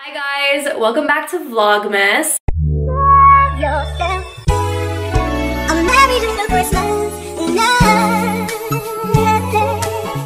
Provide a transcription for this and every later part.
Hi guys, welcome back to Vlogmas.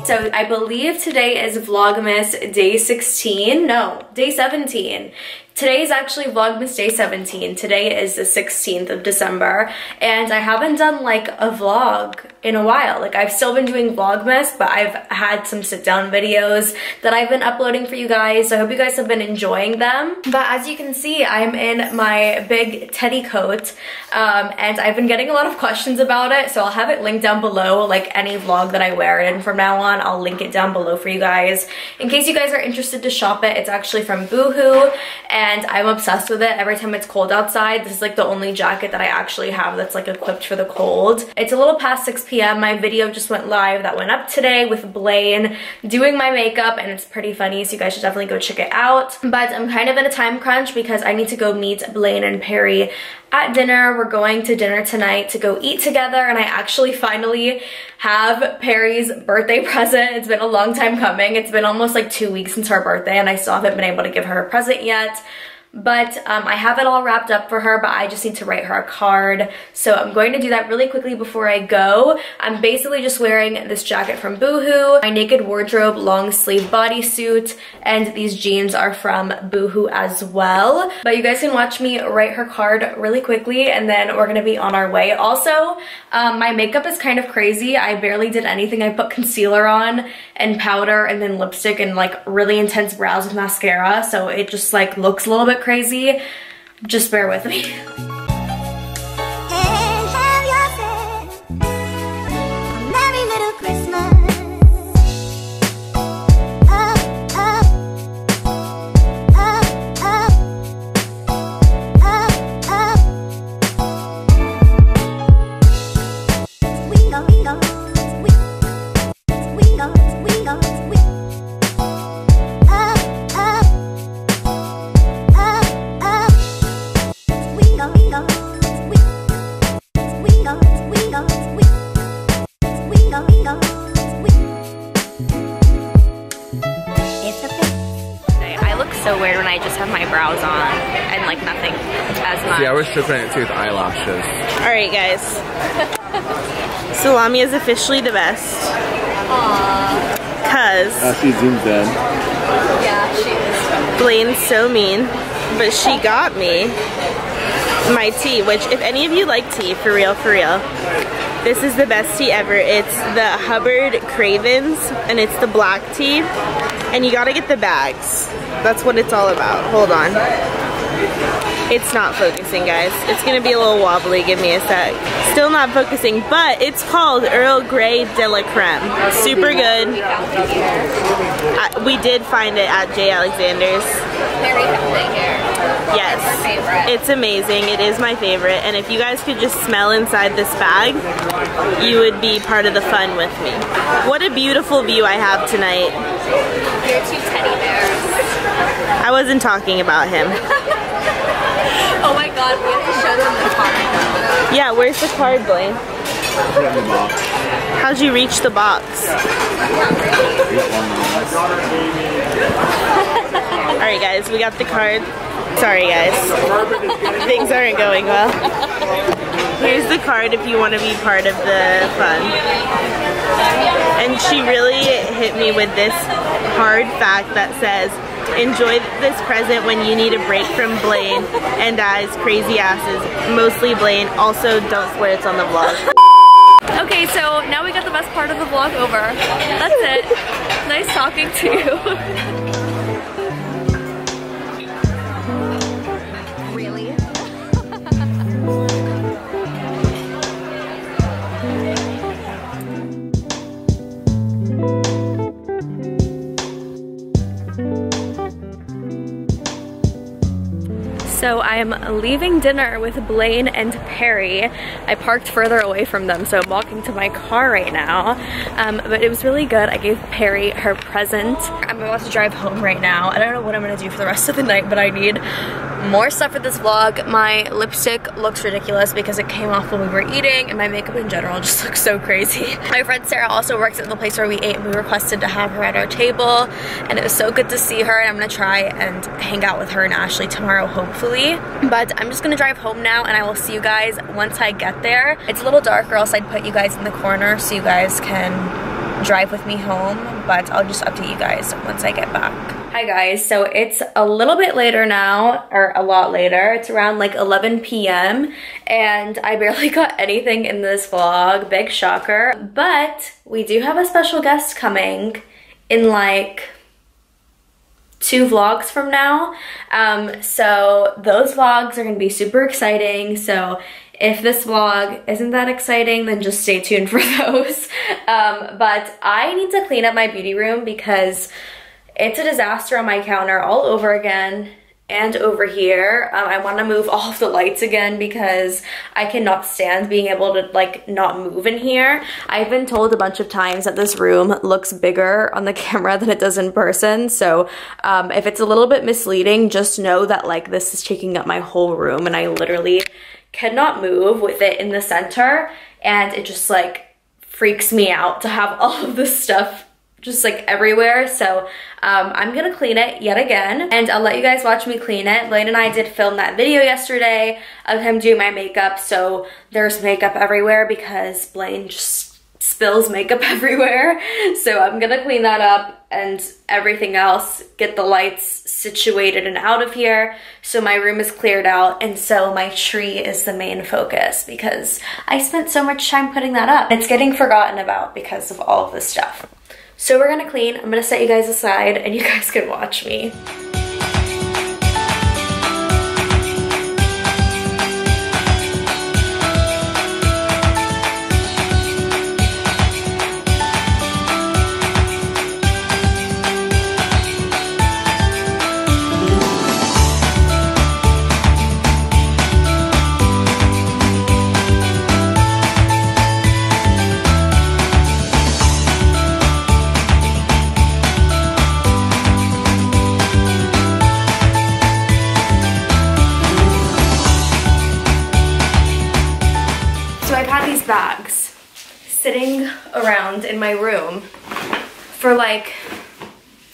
So I believe today is Vlogmas day 16, no, day 17. Today is actually Vlogmas day 17. Today is the 16th of December, and I haven't done like a vlog in a while. Like, I've still been doing Vlogmas, but I've had some sit-down videos that I've been uploading for you guys, so I hope you guys have been enjoying them. But as you can see, I'm in my big teddy coat, and I've been getting a lot of questions about it, so I'll have it linked down below, like any vlog that I wear it in from now on. I'll link it down below for you guys. In case you guys are interested to shop it, it's actually from Boohoo, and I'm obsessed with it. Every time it's cold outside, this is like the only jacket that I actually have that's like equipped for the cold. It's a little past 6 p.m. My video just went live that went up today with Blaine doing my makeup, and it's pretty funny, so you guys should definitely go check it out. But I'm kind of in a time crunch because I need to go meet Blaine and Perry at dinner. We're going to dinner tonight to go eat together, and I actually finally have Perry's birthday present. It's been a long time coming. It's been almost like 2 weeks since her birthday, and I still haven't been able to give her a present yet. But I have it all wrapped up for her, but I just need to write her a card. So I'm going to do that really quickly before I go. I'm basically just wearing this jacket from Boohoo, my Naked Wardrobe long sleeve bodysuit, and these jeans are from Boohoo as well. But you guys can watch me write her card really quickly, and then we're gonna be on our way. Also, my makeup is kind of crazy. I barely did anything. I put concealer on and powder and then lipstick and like really intense brows with mascara, so it just like looks a little bit crazy. Just bear with me. So weird when I just have my brows on and like nothing as much. Yeah, we're still playing it too with eyelashes. Alright guys, so Lamia is officially the best. Aww. Cause she zooms in. Yeah, she is. Blaine's so mean, but she got me my tea, which if any of you like tea, for real, this is the best tea ever. It's the Hubbard Cravens, and it's the black tea, and you gotta get the bags. That's what it's all about. Hold on. It's not focusing, guys. It's gonna be a little wobbly. Give me a sec. Still not focusing, but it's called Earl Grey de la Creme. Super good. We did find it at J. Alexander's. Very healthy here. Yes. It's my favorite. It's amazing. It is my favorite. And if you guys could just smell inside this bag, you would be part of the fun with me. What a beautiful view I have tonight. You're two teddy bears. I wasn't talking about him. Oh my god, we have to show them the card. Yeah, where's the card, Blaine? How'd you reach the box? Alright guys, we got the card. Sorry guys, things aren't going well. Here's the card if you want to be part of the fun. And she really hit me with this hard fact that says, enjoy this present when you need a break from Blaine and I's crazy asses. Mostly Blaine. Also, don't swear it's on the vlog. Okay, so now we got the best part of the vlog over. That's it. Nice talking to you. Really? So I'm leaving dinner with Blaine and Perry. I parked further away from them, so I'm walking to my car right now. But it was really good. I gave Perry her present. I'm I'm about to drive home right now. I don't know what I'm gonna do for the rest of the night, but I need more stuff for this vlog. My lipstick looks ridiculous because it came off when we were eating, and my makeup in general just looks so crazy. My friend Sarah also works at the place where we ate, and we requested to have her at our table, and it was so good to see her, and I'm gonna try and hang out with her and Ashley tomorrow, hopefully. But I'm just gonna drive home now, and I will see you guys once I get there. It's a little dark, or else I'd put you guys in the corner so you guys can drive with me home, but I'll just update you guys once I get back. Hi guys, so it's a little bit later now, or a lot later. It's around like 11 p.m. and I barely got anything in this vlog, big shocker. But we do have a special guest coming in like 2 vlogs from now. So those vlogs are gonna be super exciting. So if this vlog isn't that exciting, then just stay tuned for those. But I need to clean up my beauty room because it's a disaster on my counter all over again and over here. I want to move all of the lights again because I cannot stand being able to like not move in here. I've been told a bunch of times that this room looks bigger on the camera than it does in person. So if it's a little bit misleading, just know that like this is taking up my whole room, and I literally cannot move with it in the center, and it just like freaks me out to have all of this stuff just like everywhere. So I'm gonna clean it yet again, and I'll let you guys watch me clean it. Blaine and I did film that video yesterday of him doing my makeup, so there's makeup everywhere because Blaine just spills makeup everywhere. So I'm gonna clean that up and everything else, get the lights situated and out of here so my room is cleared out, and so my tree is the main focus because I spent so much time putting that up. It's getting forgotten about because of all of this stuff. So we're gonna clean. I'm gonna set you guys aside and you guys can watch me. Bags sitting around in my room for like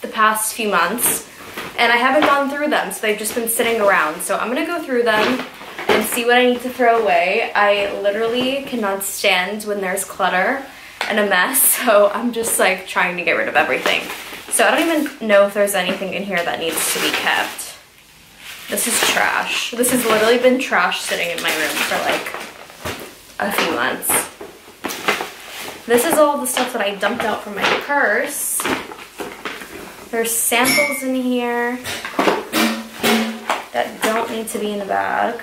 the past few months, and I haven't gone through them, so they've just been sitting around. So I'm gonna go through them and see what I need to throw away. I literally cannot stand when there's clutter and a mess, so I'm just like trying to get rid of everything. So I don't even know if there's anything in here that needs to be kept. This is trash. This has literally been trash sitting in my room for like a few months. This is all the stuff that I dumped out from my purse. There's samples in here that don't need to be in a bag.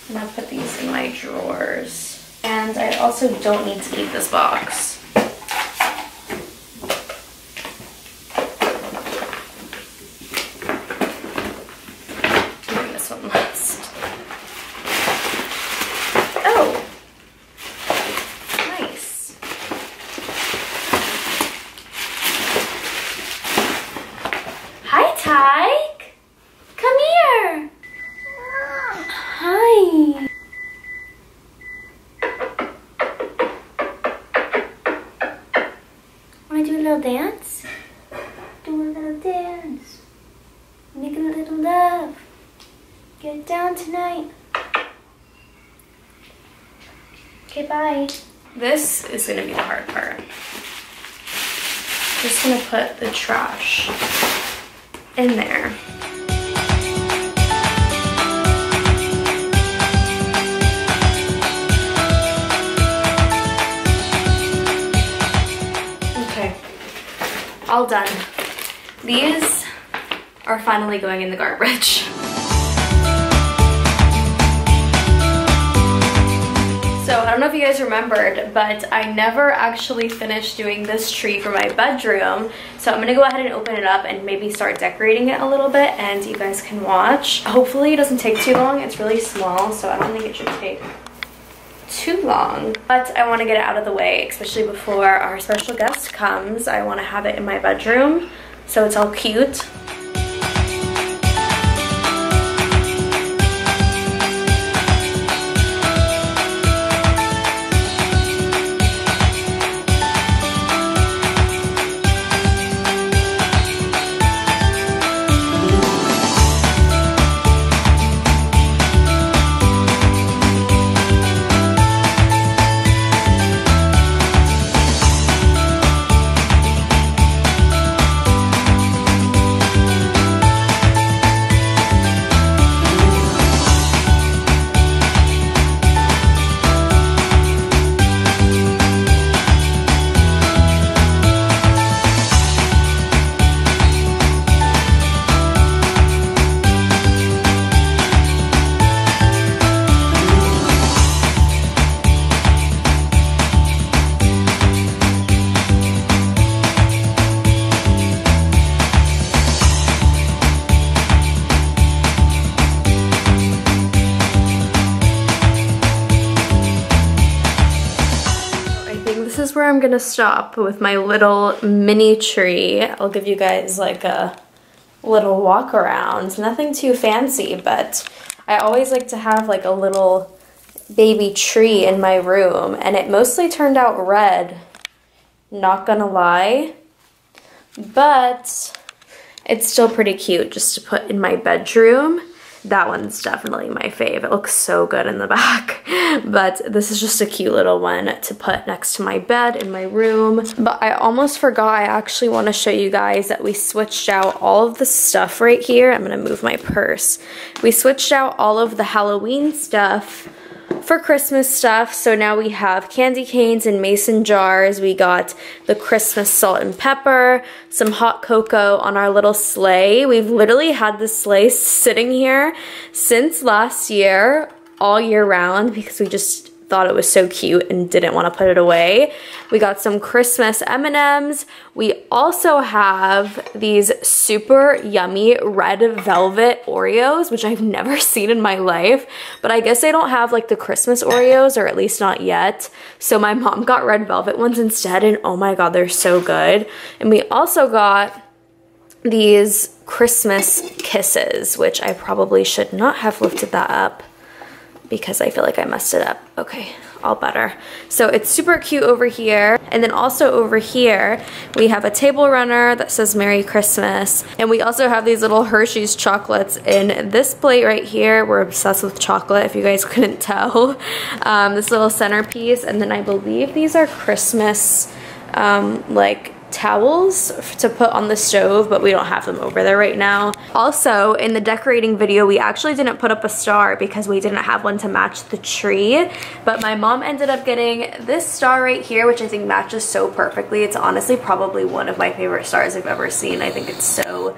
And I'll put these in my drawers. And I also don't need to keep this box. Dance? Do a little dance. Make a little love. Get down tonight. Okay, bye. This is gonna be the hard part. Just gonna put the trash in there. All done. These are finally going in the garbage. So I don't know if you guys remembered, but I never actually finished doing this tree for my bedroom. So I'm gonna go ahead and open it up and maybe start decorating it a little bit, and you guys can watch. Hopefully it doesn't take too long. It's really small, so I don't think it should take too long, but I want to get it out of the way, especially before our special guest comes. I want to have it in my bedroom so it's all cute. This is where I'm gonna stop with my little mini tree. I'll give you guys like a little walk around. Nothing too fancy, but I always like to have like a little baby tree in my room, and it mostly turned out red, not gonna lie, but it's still pretty cute just to put in my bedroom. That one's definitely my fave. It looks so good in the back. But this is just a cute little one to put next to my bed in my room. But I almost forgot, I actually want to show you guys that we switched out all of the stuff right here. I'm going to move my purse. We switched out all of the Halloween stuff for Christmas stuff. So now we have candy canes and mason jars. We got the Christmas salt and pepper, some hot cocoa on our little sleigh. We've literally had this sleigh sitting here since last year, all year round, because we just thought it was so cute and didn't want to put it away. We got some Christmas M&Ms. We also have these super yummy red velvet Oreos, which I've never seen in my life, but I guess they don't have like the Christmas Oreos, or at least not yet. So my mom got red velvet ones instead, and oh my god, they're so good. And we also got these Christmas kisses, which I probably should not have lifted that up because I feel like I messed it up. Okay, all better. So it's super cute over here. And then also over here, we have a table runner that says Merry Christmas. And we also have these little Hershey's chocolates in this plate right here. We're obsessed with chocolate, if you guys couldn't tell. This little centerpiece. And then I believe these are Christmas, like, towels to put on the stove, but we don't have them over there right now. Also, in the decorating video, we actually didn't put up a star because we didn't have one to match the tree, but my mom ended up getting this star right here, which I think matches so perfectly. It's honestly probably one of my favorite stars I've ever seen. I think it's so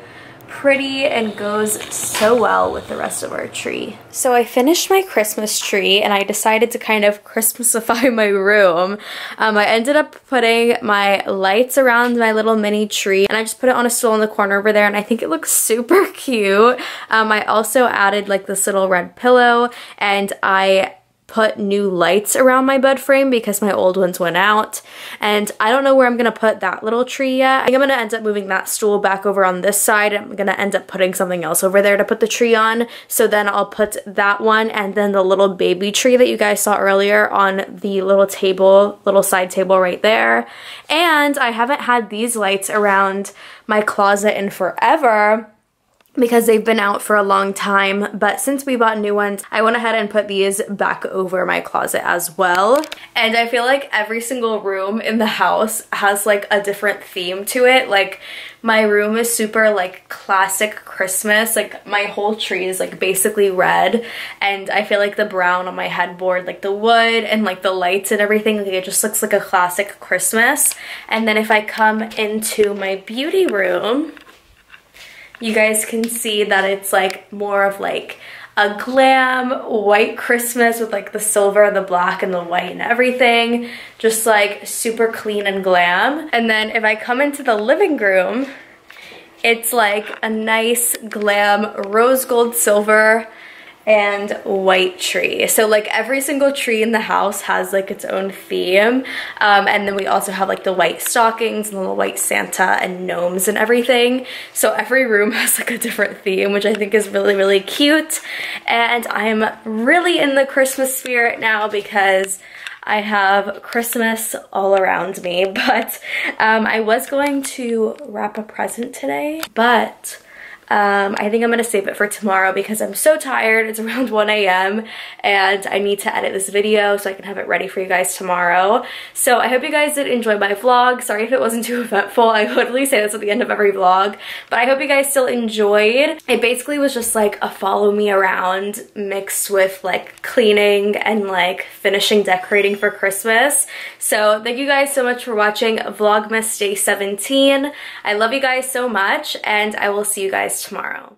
pretty and goes so well with the rest of our tree. So I finished my Christmas tree and I decided to kind of Christmasify my room. I ended up putting my lights around my little mini tree, and I just put it on a stool in the corner over there, and I think it looks super cute. I also added like this little red pillow, and I put new lights around my bed frame because my old ones went out, and I don't know where I'm gonna put that little tree yet. I think I'm gonna end up moving that stool back over on this side. I'm gonna end up putting something else over there to put the tree on, so then I'll put that one and then the little baby tree that you guys saw earlier on the little table, little side table right there. And I haven't had these lights around my closet in forever because they've been out for a long time, but since we bought new ones, I went ahead and put these back over my closet as well. And I feel like every single room in the house has like a different theme to it. Like my room is super like classic Christmas, like my whole tree is like basically red, and I feel like the brown on my headboard, like the wood and like the lights and everything, like it just looks like a classic Christmas. And then if I come into my beauty room, you guys can see that it's like more of like a glam white Christmas with like the silver, the black, and the white and everything. Just like super clean and glam. And then if I come into the living room, it's like a nice glam rose gold silver and white tree. So like every single tree in the house has like its own theme. And then we also have like the white stockings and the little white Santa and gnomes and everything. So every room has like a different theme, which I think is really, really cute. And I'm really in the Christmas spirit now because I have Christmas all around me. But I was going to wrap a present today, but I think I'm gonna save it for tomorrow because I'm so tired. It's around 1 a.m. and I need to edit this video so I can have it ready for you guys tomorrow. So I hope you guys did enjoy my vlog. Sorry if it wasn't too eventful. I literally say this at the end of every vlog, but I hope you guys still enjoyed. It basically was just like a follow me around mixed with like cleaning and like finishing decorating for Christmas. So thank you guys so much for watching Vlogmas Day 17. I love you guys so much and I will see you guys tomorrow.